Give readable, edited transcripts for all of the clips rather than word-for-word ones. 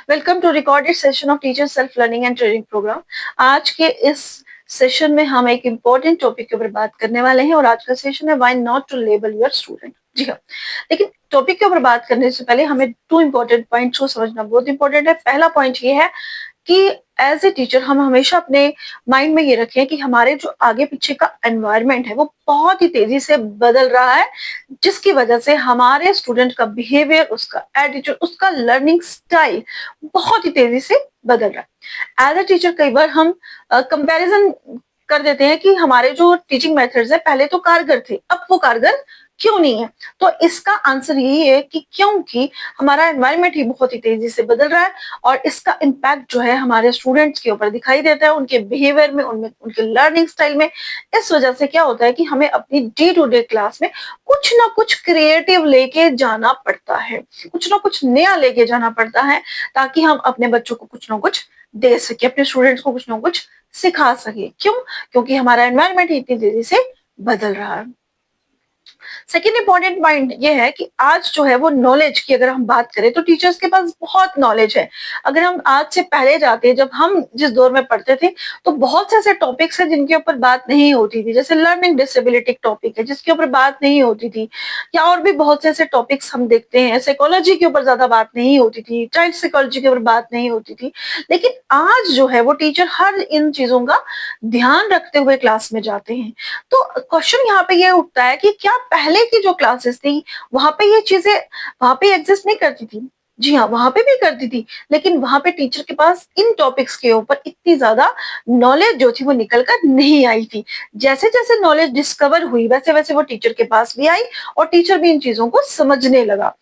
Welcome to recorded session of teacher self learning and training programme. आज के इस session में हम एक इम्पोर्टेंट टॉपिक के ऊपर बात करने वाले हैं और आज का सेशन है why not to label your student. जी हाँ, लेकिन टॉपिक के ऊपर बात करने से पहले हमें टू इम्पोर्टेंट पॉइंट्स को समझना बहुत इंपॉर्टेंट है। पहला पॉइंट ये है कि एज ए टीचर हम हमेशा अपने माइंड में ये रखें कि हमारे जो आगे पीछे का एनवायरनमेंट है वो बहुत ही तेजी से बदल रहा है, जिसकी वजह से हमारे स्टूडेंट का बिहेवियर, उसका एटीट्यूड, उसका लर्निंग स्टाइल बहुत ही तेजी से बदल रहा है। एज ए टीचर कई बार हम कंपैरिजन कर देते हैं कि हमारे जो टीचिंग मेथड्स है पहले तो कारगर थे, अब वो कारगर क्यों नहीं है। तो इसका आंसर यही है कि क्योंकि हमारा एनवायरनमेंट ही बहुत ही तेजी से बदल रहा है और इसका इम्पैक्ट जो है हमारे स्टूडेंट्स के ऊपर दिखाई देता है, उनके बिहेवियर में, उनमें, उनके लर्निंग स्टाइल में। इस वजह से क्या होता है कि हमें अपनी डे टू डे क्लास में कुछ ना कुछ क्रिएटिव लेके जाना पड़ता है, कुछ ना कुछ नया लेके जाना पड़ता है, ताकि हम अपने बच्चों को कुछ ना कुछ दे सके, अपने स्टूडेंट्स को कुछ ना कुछ सिखा सके। क्यों? क्योंकि हमारा एनवायरनमेंट इतनी तेजी से बदल रहा है। सेकेंड इंपॉर्टेंट पॉइंट ये है कि आज जो है वो नॉलेज की अगर हम बात करें तो टीचर्स के पास बहुत नॉलेज है। अगर हम आज से पहले जाते हैं, जब हम जिस दौर में पढ़ते थे, तो बहुत से ऐसे टॉपिक्स हैं जिनके ऊपर बात नहीं होती थी, जैसे लर्निंग डिसेबिलिटी टॉपिक है जिसके ऊपर बात नहीं होती थी, या और भी बहुत से ऐसे टॉपिक्स हम देखते हैं। साइकोलॉजी के ऊपर ज्यादा बात नहीं होती थी, चाइल्ड साइकोलॉजी के ऊपर बात नहीं होती थी। लेकिन आज जो है वो टीचर हर इन चीजों का ध्यान रखते हुए क्लास में जाते हैं। तो क्वेश्चन यहाँ पे ये उठता है कि क्या पहले की जो क्लासेस थी वहां पे ये चीजें वहां पे एग्जिस्ट नहीं करती थी? जी हाँ, वहां पे भी करती थी, लेकिन वहां पे टीचर के पास इन टॉपिक्स के ऊपर इतनी ज्यादा नॉलेज जो थी वो निकल कर नहीं आई थी। जैसे जैसे नॉलेज डिस्कवर हुई वैसे वैसे वो टीचर के पास भी आई और टीचर भी इन चीजों को समझने लगा।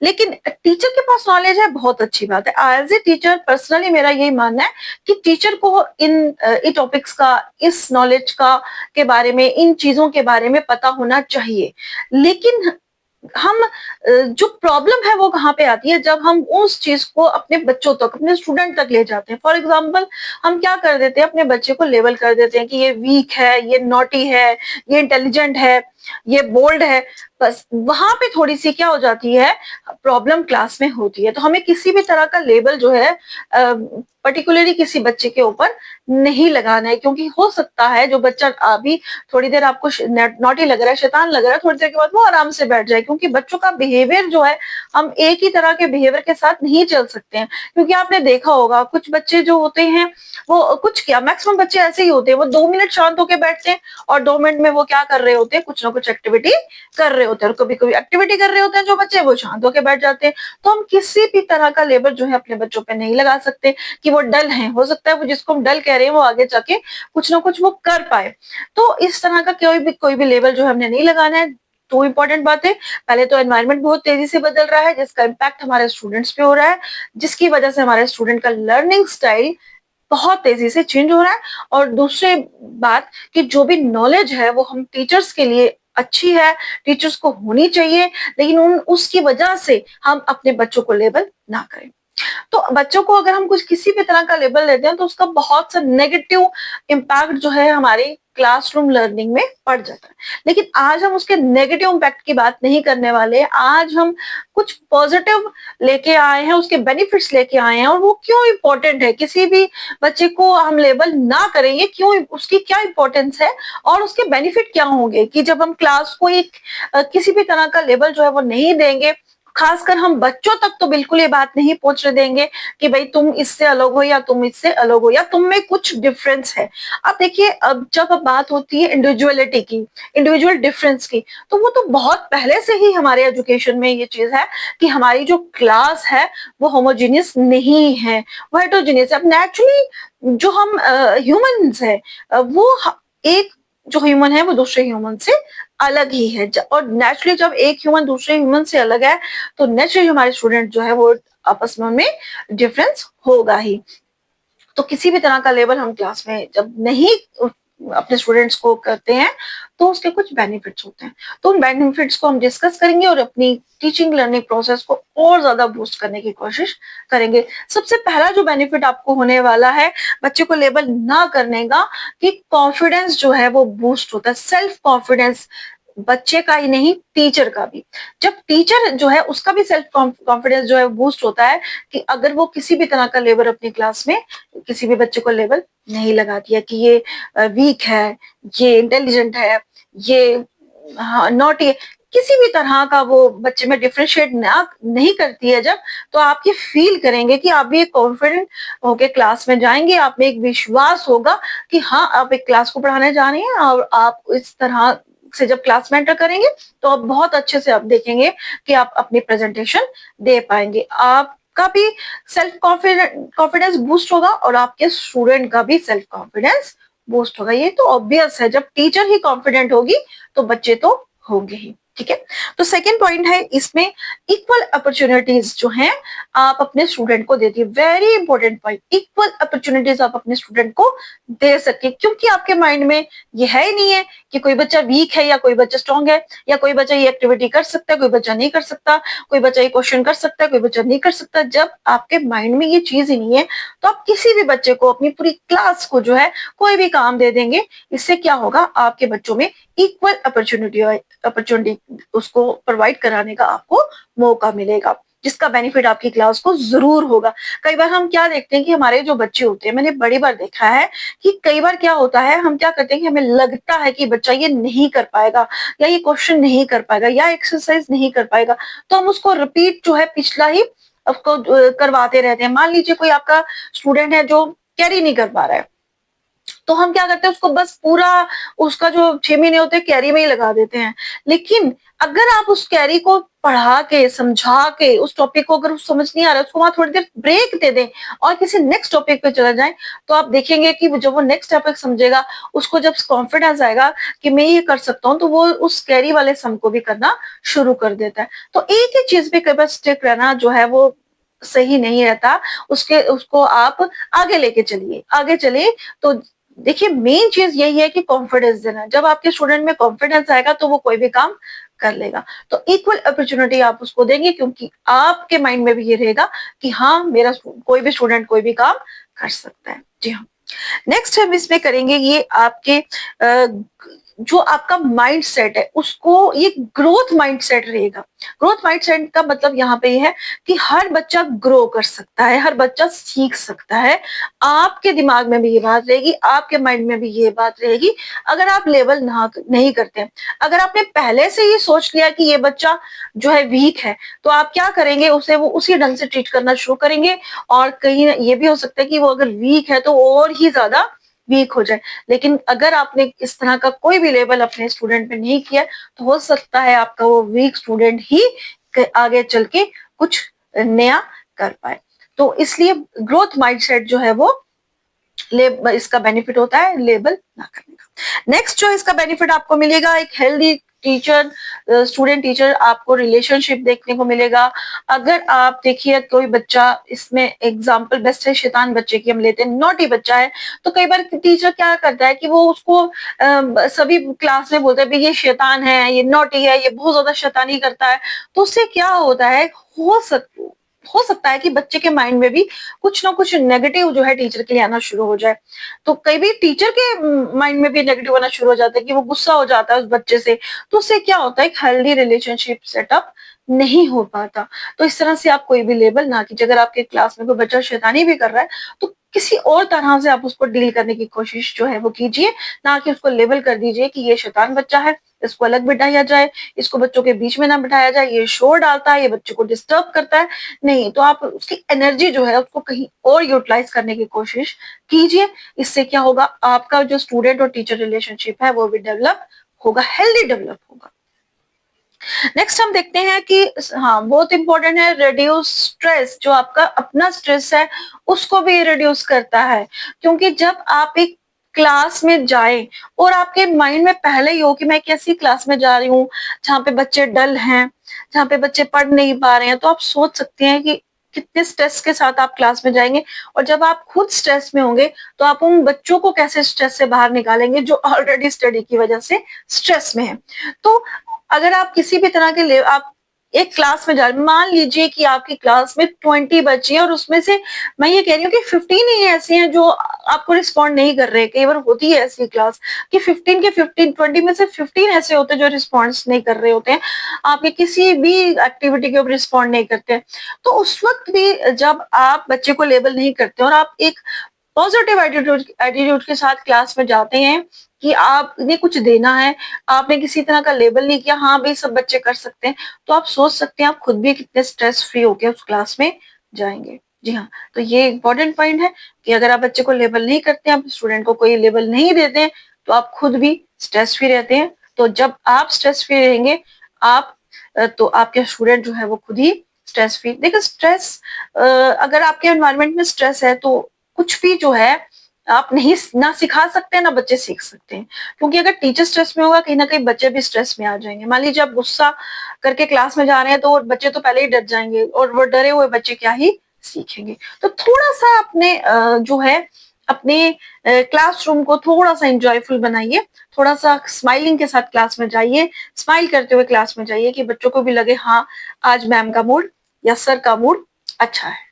लेकिन टीचर के पास नॉलेज है, बहुत अच्छी बात है। एज ए टीचर पर्सनली मेरा यही मानना है कि टीचर को इन टॉपिक्स का, इस नॉलेज का के बारे में, इन चीजों के बारे में पता होना चाहिए। लेकिन हम जो प्रॉब्लम है वो कहाँ पे आती है, जब हम उस चीज को अपने बच्चों तक, अपने स्टूडेंट तक ले जाते हैं। फॉर एग्जाम्पल, हम क्या कर देते हैं, अपने बच्चे को लेबल कर देते हैं कि ये वीक है, ये नॉटी है, ये इंटेलिजेंट है, ये बोल्ड है। बस वहां पे थोड़ी सी क्या हो जाती है, प्रॉब्लम क्लास में होती है। तो हमें किसी भी तरह का लेबल जो है पर्टिकुलरली किसी बच्चे के ऊपर नहीं लगाना है, क्योंकि हो सकता है जो बच्चा अभी थोड़ी देर आपको नॉटी लग रहा है, शैतान लग रहा है, थोड़ी देर के बाद वो आराम से बैठ जाए, क्योंकि बच्चों का बिहेवियर जो है, हम एक ही तरह के बिहेवियर के साथ नहीं चल सकते हैं। क्योंकि आपने देखा होगा कुछ बच्चे जो होते हैं वो कुछ क्या, मैक्सिमम बच्चे ऐसे ही होते हैं, वो 2 मिनट शांत होकर बैठते हैं और 2 मिनट में वो क्या कर रहे होते हैं, कुछ ना कुछ एक्टिविटी कर रहे होते हैं। और कभी कभी एक्टिविटी कर रहे होते हैं जो बच्चे, वो शांत होकर बैठ जाते हैं। तो हम किसी भी तरह का लेबल जो है अपने बच्चों पे नहीं लगा सकते कि वो डल हैं। हो सकता है वो जिसको हम डल कह रहे हैं वो आगे जाके कुछ ना कुछ वो कर पाए। तो इस तरह का कोई भी लेबल जो है हमने नहीं लगाना है। दो इंपॉर्टेंट बातें, पहले तो एनवायरनमेंट बहुत तेजी से बदल रहा है जिसका इम्पैक्ट हमारे स्टूडेंट्स पे हो रहा है, जिसकी वजह से हमारे स्टूडेंट का लर्निंग स्टाइल बहुत तेजी से चेंज हो रहा है। और दूसरी बात कि जो भी नॉलेज है वो हम टीचर्स के लिए अच्छी है, टीचर्स को होनी चाहिए, लेकिन उसकी वजह से हम अपने बच्चों को लेबल ना करें। तो बच्चों को अगर हम कुछ किसी भी तरह का लेबल देते हैं तो उसका बहुत सा नेगेटिव इम्पैक्ट जो है हमारी क्लासरूम लर्निंग में पड़ जाता है। लेकिन आज हम उसके नेगेटिव इम्पैक्ट की बात नहीं करने वाले, आज हम कुछ पॉजिटिव लेके आए हैं, उसके बेनिफिट्स लेके आए हैं। और वो क्यों इम्पोर्टेंट है, किसी भी बच्चे को हम लेबल ना करें, ये क्यों, उसकी क्या इंपॉर्टेंस है और उसके बेनिफिट क्या होंगे कि जब हम क्लास को एक किसी भी तरह का लेबल जो है वो नहीं देंगे। खासकर हम बच्चों तक तो बिल्कुल ये बात नहीं पहुंचने देंगे कि भाई तुम इससे अलग हो या तुम इससे अलग हो या तुम में कुछ डिफरेंस है। अब देखिए, अब जब बात होती है इंडिविजुअलिटी की, इंडिविजुअल डिफरेंस की, तो वो तो बहुत पहले से ही हमारे एजुकेशन में ये चीज है कि हमारी जो क्लास है वो होमोजीनियस नहीं है, वो हेटरोजीनियस है। अब नेचुरली जो हम ह्यूमंस है, वो एक जो ह्यूमन है वो दूसरे ह्यूमन से अलग ही है। और नेचुरली जब एक ह्यूमन दूसरे ह्यूमन से अलग है तो नेचुरली हमारे स्टूडेंट जो है वो आपस में उनमें डिफरेंस होगा ही। तो किसी भी तरह का लेबल हम क्लास में जब नहीं अपने स्टूडेंट्स को करते हैं तो उसके कुछ बेनिफिट्स होते हैं। तो उन बेनिफिट्स को हम डिस्कस करेंगे और अपनी टीचिंग लर्निंग प्रोसेस को और ज्यादा बूस्ट करने की कोशिश करेंगे। सबसे पहला जो बेनिफिट आपको होने वाला है बच्चे को लेबल ना करने का, कि कॉन्फिडेंस जो है वो बूस्ट होता है, सेल्फ कॉन्फिडेंस। बच्चे का ही नहीं, टीचर का भी। जब टीचर जो है उसका भी सेल्फ कॉन्फिडेंस जो है बूस्ट होता है कि अगर वो किसी भी तरह का लेबल अपनी क्लास में किसी भी बच्चे को लेबल नहीं लगा दिया कि ये वीक है, ये इंटेलिजेंट है, ये नॉटी है, किसी भी तरह का वो बच्चे में डिफरेंशिएट नहीं करती है जब, तो आप ये फील करेंगे कि आप भी एक कॉन्फिडेंट होके क्लास में जाएंगे, आप में एक विश्वास होगा कि हाँ आप एक क्लास को पढ़ाने जा रहे हैं और आप इस तरह से जब क्लास में एंटर करेंगे तो आप बहुत अच्छे से आप देखेंगे कि आप अपनी प्रेजेंटेशन दे पाएंगे, आपका भी सेल्फ कॉन्फिडेंस बूस्ट होगा और आपके स्टूडेंट का भी सेल्फ कॉन्फिडेंस बूस्ट होगा। ये तो ऑब्वियस है, जब टीचर ही कॉन्फिडेंट होगी तो बच्चे तो होंगे ही। ठीक है, तो सेकेंड पॉइंट है इसमें इक्वल अपॉर्चुनिटीज जो हैं आप अपने स्टूडेंट को दे दिए। Very important point, equal opportunities आप अपने स्टूडेंट को दे सके, क्योंकि आपके माइंड में ये है ही नहीं है कि कोई बच्चा वीक है या कोई बच्चा स्ट्रांग है, या कोई बच्चा ये एक्टिविटी कर सकता है, कोई बच्चा नहीं कर सकता, कोई बच्चा ये क्वेश्चन कर सकता है, कोई बच्चा नहीं कर सकता। जब आपके माइंड में ये चीज ही नहीं है तो आप किसी भी बच्चे को, अपनी पूरी क्लास को जो है कोई भी काम दे देंगे। इससे क्या होगा, आपके बच्चों में इक्वल अपॉर्चुनिटी उसको प्रोवाइड कराने का आपको मौका मिलेगा, जिसका बेनिफिट आपकी क्लास को जरूर होगा। कई बार हम क्या देखते हैं कि हमारे जो बच्चे होते हैं, मैंने बड़ी बार देखा है कि कई बार क्या होता है, हम क्या करते हैं कि हमें लगता है कि बच्चा ये नहीं कर पाएगा या ये क्वेश्चन नहीं कर पाएगा या एक्सरसाइज नहीं कर पाएगा, तो हम उसको रिपीट जो है पिछला ही उसको करवाते रहते हैं। मान लीजिए कोई आपका स्टूडेंट है जो कैरी नहीं कर पा रहा है, तो हम क्या करते हैं उसको बस पूरा उसका जो 6 महीने होते हैं कैरी में ही लगा देते हैं। लेकिन अगर आप उस कैरी को पढ़ा के समझा के उस टॉपिक को अगर समझ नहीं आ रहा है, उसको वहां थोड़ी देर ब्रेक दे दें और किसी नेक्स्ट टॉपिक पे चला जाए, तो आप देखेंगे कि जब वो नेक्स्ट टॉपिक समझेगा, उसको जब कॉन्फिडेंस आएगा कि मैं ये कर सकता हूँ, तो वो उस कैरी वाले सम को भी करना शुरू कर देता है। तो एक ही चीज पे कई बार स्टिक रहना जो है वो सही नहीं रहता, उसको आप आगे लेके चलिए, आगे चलिए। तो देखिए मेन चीज यही है कि कॉन्फिडेंस देना। जब आपके स्टूडेंट में कॉन्फिडेंस आएगा तो वो कोई भी काम कर लेगा। तो इक्वल अपॉर्चुनिटी आप उसको देंगे, क्योंकि आपके माइंड में भी ये रहेगा कि हाँ मेरा कोई भी स्टूडेंट कोई भी काम कर सकता है। जी हाँ, नेक्स्ट हम इसमें करेंगे ये आपके जो आपका माइंड सेट है उसको, ये ग्रोथ माइंड सेट रहेगा। ग्रोथ माइंड सेट का मतलब यहाँ पे ये है कि हर बच्चा ग्रो कर सकता है, हर बच्चा सीख सकता है। आपके दिमाग में भी ये बात रहेगी, आपके माइंड में भी ये बात रहेगी। अगर आप लेवल नहीं करते, अगर आपने पहले से ये सोच लिया कि ये बच्चा जो है वीक है, तो आप क्या करेंगे, उसे वो उसी ढंग से ट्रीट करना शुरू करेंगे। और कहीं ये भी हो सकता है कि वो अगर वीक है तो और ही ज्यादा वीक हो जाए। लेकिन अगर आपने इस तरह का कोई भी लेवल अपने स्टूडेंट पे नहीं किया, तो हो सकता है आपका वो वीक स्टूडेंट ही आगे चल के कुछ नया कर पाए। तो इसलिए ग्रोथ माइंडसेट जो है वो इसका बेनिफिट होता है लेबल ना करने का। नेक्स्ट जो इसका बेनिफिट आपको मिलेगा, एक हेल्दी टीचर स्टूडेंट टीचर आपको रिलेशनशिप देखने को मिलेगा। अगर आप देखिए कोई बच्चा, इसमें एग्जांपल बेस्ट है शैतान बच्चे की हम लेते हैं, नॉटी बच्चा है, तो कई बार टीचर क्या करता है कि वो उसको सभी क्लास में बोलता है भाई ये शैतान है, ये नॉटी है, ये बहुत ज्यादा शैतानी करता है। तो उससे क्या होता है, हो सकता है कि बच्चे के माइंड में भी कुछ ना कुछ नेगेटिव जो है टीचर के लिए आना शुरू हो जाए। तो कई भी टीचर के माइंड में भी नेगेटिव आना शुरू हो जाता है कि वो गुस्सा हो जाता है उस बच्चे से। तो उससे क्या होता है, एक हेल्दी रिलेशनशिप सेटअप नहीं हो पाता। तो इस तरह से आप कोई भी लेबल ना कीजिए। अगर आपके क्लास में कोई बच्चा शैतानी भी कर रहा है तो किसी और तरह से आप उसको डील करने की कोशिश जो है वो कीजिए, ना कि उसको लेबल कर दीजिए कि ये शैतान बच्चा है, इसको अलग बिठाया जाए, इसको बच्चों के बीच में ना बिठाया जाए, ये शोर डालता है, ये बच्चे को डिस्टर्ब करता है। नहीं, तो आप उसकी एनर्जी जो है उसको कहीं और यूटिलाइज करने की कोशिश कीजिए। इससे क्या होगा, आपका जो स्टूडेंट और टीचर रिलेशनशिप है वो भी डेवलप होगा, हेल्दी डेवलप होगा। नेक्स्ट हम देखते हैं कि हाँ बहुत इंपॉर्टेंट है, रिड्यूस स्ट्रेस। जो आपका अपना स्ट्रेस है उसको भी रिड्यूस करता है, क्योंकि जब आप एक क्लास में जाए और आपके माइंड में पहले ही हो कि मैं कैसी क्लास में जा रही हूँ जहाँ पे बच्चे डल हैं, जहाँ पे बच्चे पढ़ नहीं पा रहे हैं, तो आप सोच सकते हैं कि कितने स्ट्रेस के साथ आप क्लास में जाएंगे। और जब आप खुद स्ट्रेस में होंगे तो आप उन बच्चों को कैसे स्ट्रेस से बाहर निकालेंगे जो ऑलरेडी स्टडी की वजह से स्ट्रेस में है। तो अगर आप किसी भी तरह के आप एक क्लास में जा रहे, मान लीजिए कि आपकी क्लास में 20 बच्चे हैं और उसमें से मैं ये कह रही हूँ कि 15 ही ऐसे हैं जो आपको रिस्पॉन्ड नहीं कर रहे। कई बार होती है ऐसी क्लास कि 15 के 15 20 में से 15 ऐसे होते हैं जो रिस्पॉन्स नहीं कर रहे होते हैं, आपके किसी भी एक्टिविटी के ऊपर रिस्पॉन्ड नहीं करते हैं। तो उस वक्त भी जब आप बच्चे को लेबल नहीं करते और आप एक पॉजिटिव एटीट्यूड के साथ क्लास में जाते हैं कि आपने कुछ देना है, आपने किसी तरह का लेबल नहीं किया, हाँ भाई सब बच्चे कर सकते हैं, तो आप सोच सकते हैं आप खुद भी कितने स्ट्रेस फ्री होकर उस क्लास में जाएंगे। जी हाँ, तो ये इंपॉर्टेंट पॉइंट है कि अगर आप बच्चे को लेबल नहीं करते हैं, आप स्टूडेंट को कोई लेबल नहीं देते हैं, तो आप खुद भी स्ट्रेस फ्री रहते हैं। तो जब आप स्ट्रेस फ्री रहेंगे, आप तो आपके स्टूडेंट जो है वो खुद ही स्ट्रेस फ्री। देखो स्ट्रेस, अगर आपके एनवायरनमेंट में स्ट्रेस है तो कुछ भी जो है आप नहीं ना सिखा सकते हैं ना बच्चे सीख सकते हैं, क्योंकि अगर टीचर स्ट्रेस में होगा कहीं ना कहीं बच्चे भी स्ट्रेस में आ जाएंगे। मान लीजिए आप गुस्सा करके क्लास में जा रहे हैं तो बच्चे तो पहले ही डर जाएंगे और वो डरे हुए बच्चे क्या ही सीखेंगे। तो थोड़ा सा अपने जो है अपने क्लासरूम को थोड़ा सा इंजॉयफुल बनाइए, थोड़ा सा स्माइलिंग के साथ क्लास में जाइए, स्माइल करते हुए क्लास में जाइए कि बच्चों को भी लगे हाँ आज मैम का मूड या सर का मूड अच्छा है।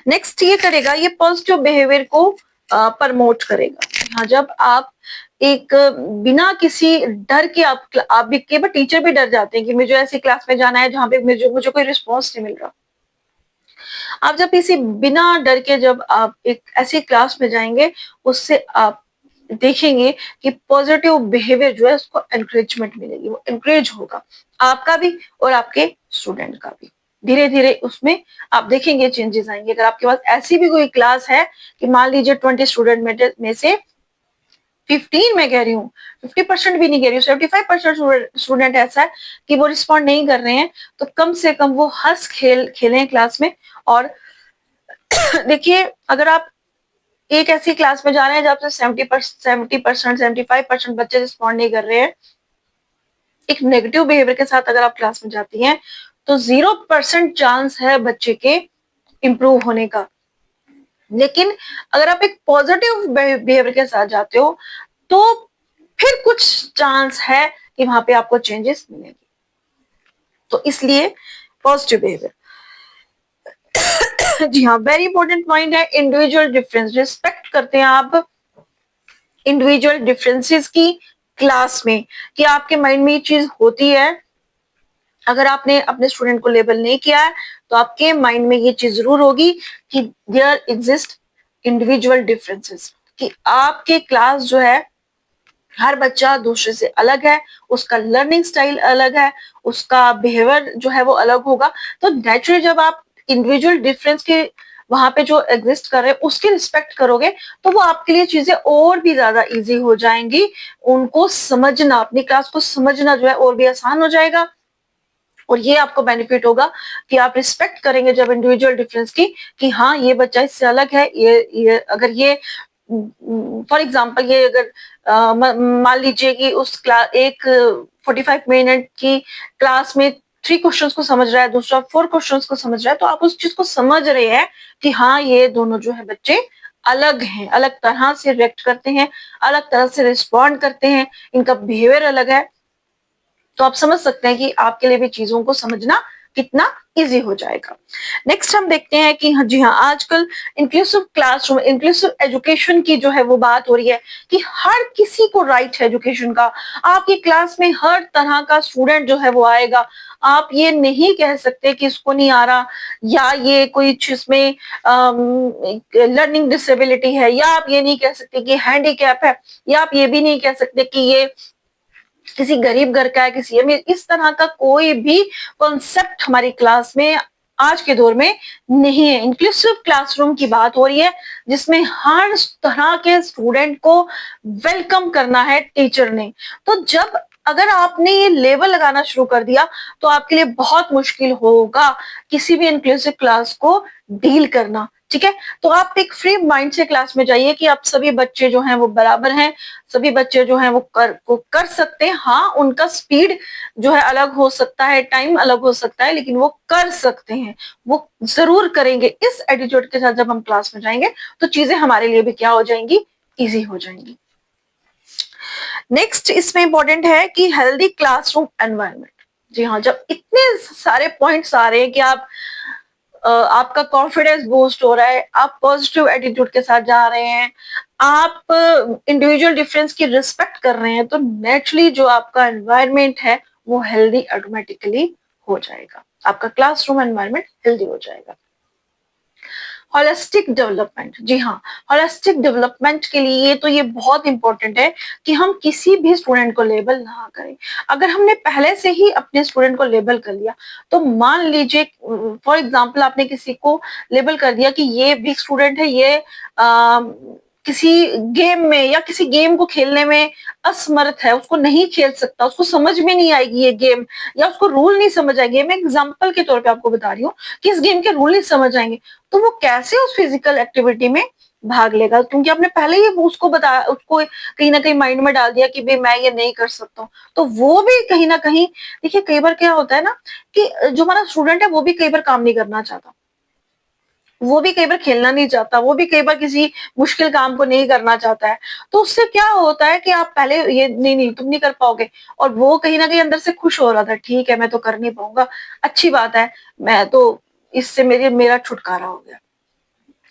नेक्स्ट ये करेगा, ये पॉजिटिव बिहेवियर को प्रमोट करेगा। हाँ, जब आप एक बिना किसी डर के आप भी, कई बार टीचर भी डर जाते हैं कि मुझे ऐसी क्लास में जाना है जहाँ पे मुझे कोई रिस्पॉन्स नहीं मिल रहा। आप जब किसी बिना डर के जब आप एक ऐसी क्लास में जाएंगे, उससे आप देखेंगे कि पॉजिटिव बिहेवियर जो है उसको एनकरेजमेंट मिलेगी, वो एनकरेज होगा आपका भी और आपके स्टूडेंट का भी। धीरे धीरे उसमें आप देखेंगे चेंजेस आएंगे। अगर आपके पास ऐसी भी कोई क्लास है कि मान लीजिए 20 स्टूडेंट में से 15, मैं कह रही हूँ 50% भी नहीं कह रही हूँ, 75% स्टूडेंट ऐसा है कि वो रिस्पॉन्ड नहीं कर रहे हैं, तो कम से कम वो हंस खेलें क्लास में। और देखिए अगर आप एक ऐसी क्लास में जा रहे हैं जहाँ से 70%, 75% बच्चे रिस्पॉन्ड नहीं कर रहे हैं, एक नेगेटिव बिहेवियर के साथ अगर आप क्लास में जाती हैं, तो 0% चांस है बच्चे के इम्प्रूव होने का। लेकिन अगर आप एक पॉजिटिव बिहेवियर के साथ जाते हो तो फिर कुछ चांस है कि वहां पे आपको चेंजेस मिलेंगे। तो इसलिए पॉजिटिव बिहेवियर। जी हाँ, वेरी इंपॉर्टेंट पॉइंट है इंडिविजुअल डिफरेंस। रिस्पेक्ट करते हैं आप इंडिविजुअल डिफरेंसेस की क्लास में, कि आपके माइंड में ये चीज होती है। अगर आपने अपने स्टूडेंट को लेबल नहीं किया है तो आपके माइंड में ये चीज जरूर होगी कि देयर एग्जिस्ट इंडिविजुअल डिफरेंसेस, कि आपके क्लास जो है हर बच्चा दूसरे से अलग है, उसका लर्निंग स्टाइल अलग है, उसका बिहेवियर जो है वो अलग होगा। तो नेचुरली जब आप इंडिविजुअल डिफरेंस के वहां पे जो एग्जिस्ट कर रहे हैं उसकी रिस्पेक्ट करोगे तो वो आपके लिए चीजें और भी ज्यादा इजी हो जाएंगी। उनको समझना, अपनी क्लास को समझना जो है और भी आसान हो जाएगा। और ये आपको बेनिफिट होगा कि आप रिस्पेक्ट करेंगे जब इंडिविजुअल डिफरेंस की, कि हाँ ये बच्चा इससे अलग है। ये अगर ये फॉर एग्जांपल ये अगर मान लीजिए कि उस क्लास एक 45 मिनट की क्लास में 3 क्वेश्चंस को समझ रहा है, दूसरा 4 क्वेश्चंस को समझ रहा है, तो आप उस चीज को समझ रहे हैं कि हाँ ये दोनों जो है बच्चे अलग हैं, अलग तरह से रिएक्ट करते हैं, अलग तरह से रिस्पॉन्ड करते हैं, इनका बिहेवियर अलग है। तो आप समझ सकते हैं कि आपके लिए भी चीजों को समझना कितना इजी हो जाएगा। नेक्स्ट हम देखते हैं कि हाँ जी हाँ, आजकल इंक्लूसिव क्लासरूम, इंक्लूसिव एजुकेशन की जो है वो बात हो रही है कि हर किसी को राइट है एजुकेशन का। आपकी क्लास में हर तरह का स्टूडेंट जो है वो आएगा। आप ये नहीं कह सकते कि इसको नहीं आ रहा, या ये कोई इसमें लर्निंग डिसेबिलिटी है, या आप ये नहीं कह सकते कि हैंडीकैप है, या आप ये भी नहीं कह सकते कि ये किसी गरीब घर का है, किसी अमीर। इस तरह का कोई भी कॉन्सेप्ट हमारी क्लास में आज के दौर में नहीं है। इंक्लूसिव क्लासरूम की बात हो रही है जिसमें हर तरह के स्टूडेंट को वेलकम करना है टीचर ने। तो जब अगर आपने ये लेवल लगाना शुरू कर दिया तो आपके लिए बहुत मुश्किल होगा किसी भी इंक्लूसिव क्लास को डील करना। ठीक है, तो आप एक फ्री माइंड से क्लास में जाइए कि आप सभी बच्चे जो हैं वो बराबर हैं, सभी बच्चे जो हैं वो कर सकते हैं। हाँ, उनका स्पीड जो है अलग हो सकता है, टाइम अलग हो सकता है, लेकिन वो कर सकते हैं, वो जरूर करेंगे। इस एटीट्यूड के साथ जब हम क्लास में जाएंगे तो चीजें हमारे लिए भी क्या हो जाएंगी, इजी हो जाएंगी। नेक्स्ट इसमें इंपॉर्टेंट है कि हेल्दी क्लासरूम एनवायरनमेंट। जी हाँ, जब इतने सारे पॉइंट्स आ रहे हैं कि आपका कॉन्फिडेंस बूस्ट हो रहा है, आप पॉजिटिव एटीट्यूड के साथ जा रहे हैं, आप इंडिविजुअल डिफरेंस की रिस्पेक्ट कर रहे हैं, तो नेचुरली जो आपका एनवायरनमेंट है वो हेल्दी ऑटोमेटिकली हो जाएगा, आपका क्लासरूम एनवायरनमेंट हेल्दी हो जाएगा। होलिस्टिक डेवलपमेंट, जी हाँ, होलिस्टिक डेवलपमेंट के लिए तो ये बहुत इंपॉर्टेंट है कि हम किसी भी स्टूडेंट को लेबल ना करें। अगर हमने पहले से ही अपने स्टूडेंट को लेबल कर लिया, तो मान लीजिए फॉर एग्जांपल आपने किसी को लेबल कर दिया कि ये वीक स्टूडेंट है, ये किसी गेम में या किसी गेम को खेलने में असमर्थ है, उसको नहीं खेल सकता, उसको समझ में नहीं आएगी ये गेम, या उसको रूल नहीं समझ आएगी। मैं एग्जाम्पल के तौर पे आपको बता रही हूँ कि इस गेम के रूल नहीं समझ आएंगे, तो वो कैसे उस फिजिकल एक्टिविटी में भाग लेगा, क्योंकि आपने पहले ही उसको कहीं ना कहीं माइंड में डाल दिया कि भाई मैं ये नहीं कर सकता हूँ। तो वो भी कहीं ना कहीं, देखिए कई बार क्या होता है ना कि जो हमारा स्टूडेंट है वो भी कई बार काम नहीं करना चाहता, वो भी कई बार खेलना नहीं चाहता, वो भी कई बार किसी मुश्किल काम को नहीं करना चाहता है। तो उससे क्या होता है कि आप पहले ये नहीं नहीं तुम नहीं कर पाओगे, और वो कहीं ना कहीं अंदर से खुश हो रहा था, ठीक है मैं तो कर नहीं पाऊंगा, अच्छी बात है, मैं तो इससे मेरा छुटकारा हो गया।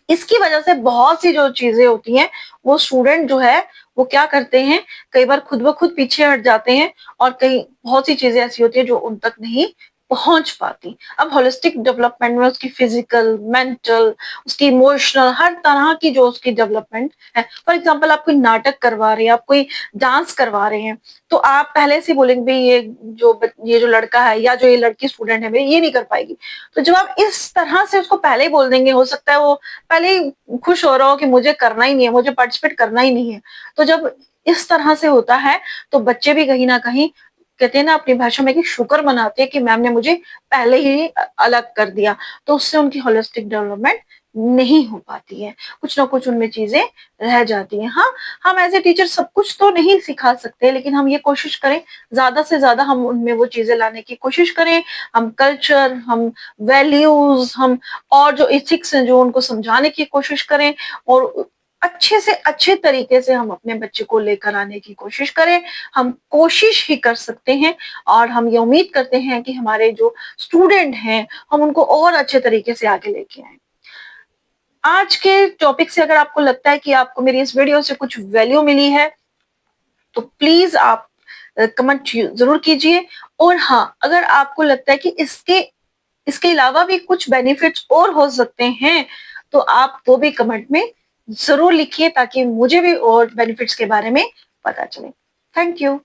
इसकी वजह से बहुत सी जो चीजें होती हैं, वो स्टूडेंट जो है वो क्या करते हैं, कई बार खुद ब खुद पीछे हट जाते हैं, और कई बहुत सी चीजें ऐसी होती है जो उन तक नहीं पहुंच पाती। अब होलिस्टिक डेवलपमेंट में उसकी फिजिकल, मेंटल, उसकी इमोशनल, हर तरह की जो उसकी डेवलपमेंट है। फॉर एग्जाम्पल आप कोई नाटक करवा रहे हैं, आप कोई डांस करवा रहे हैं, तो आप पहले से बोलेंगे भाई ये जो लड़का है या जो ये लड़की स्टूडेंट है भाई ये नहीं कर पाएगी। तो जब आप इस तरह से उसको पहले ही बोल देंगे, हो सकता है वो पहले ही खुश हो रहा हो कि मुझे करना ही नहीं है, मुझे पार्टिसिपेट करना ही नहीं है। तो जब इस तरह से होता है, तो बच्चे भी कहीं ना कहीं कहते हैं ना अपनी भाषा में कि शुक्र मनाते हैं कि मैम ने मुझे पहले ही अलग कर दिया। तो उससे उनकी होलिस्टिक डेवलपमेंट नहीं हो पाती है, कुछ ना कुछ उनमें चीजें रह जाती हैं। हाँ, हम एज ए टीचर सब कुछ तो नहीं सिखा सकते, लेकिन हम ये कोशिश करें ज्यादा से ज्यादा हम उनमें वो चीजें लाने की कोशिश करें। हम कल्चर, हम वैल्यूज, हम और जो इथिक्स हैं जो उनको समझाने की कोशिश करें, और अच्छे से अच्छे तरीके से हम अपने बच्चे को लेकर आने की कोशिश करें। हम कोशिश ही कर सकते हैं, और हम ये उम्मीद करते हैं कि हमारे जो स्टूडेंट हैं हम उनको और अच्छे तरीके से आगे लेके आए। आज के टॉपिक से अगर आपको लगता है कि आपको मेरी इस वीडियो से कुछ वैल्यू मिली है, तो प्लीज आप कमेंट जरूर कीजिए। और हाँ, अगर आपको लगता है कि इसके इसके अलावा भी कुछ बेनिफिट्स और हो सकते हैं, तो आप वो भी कमेंट में जरूर लिखिए, ताकि मुझे भी और बेनिफिट्स के बारे में पता चले। Thank you.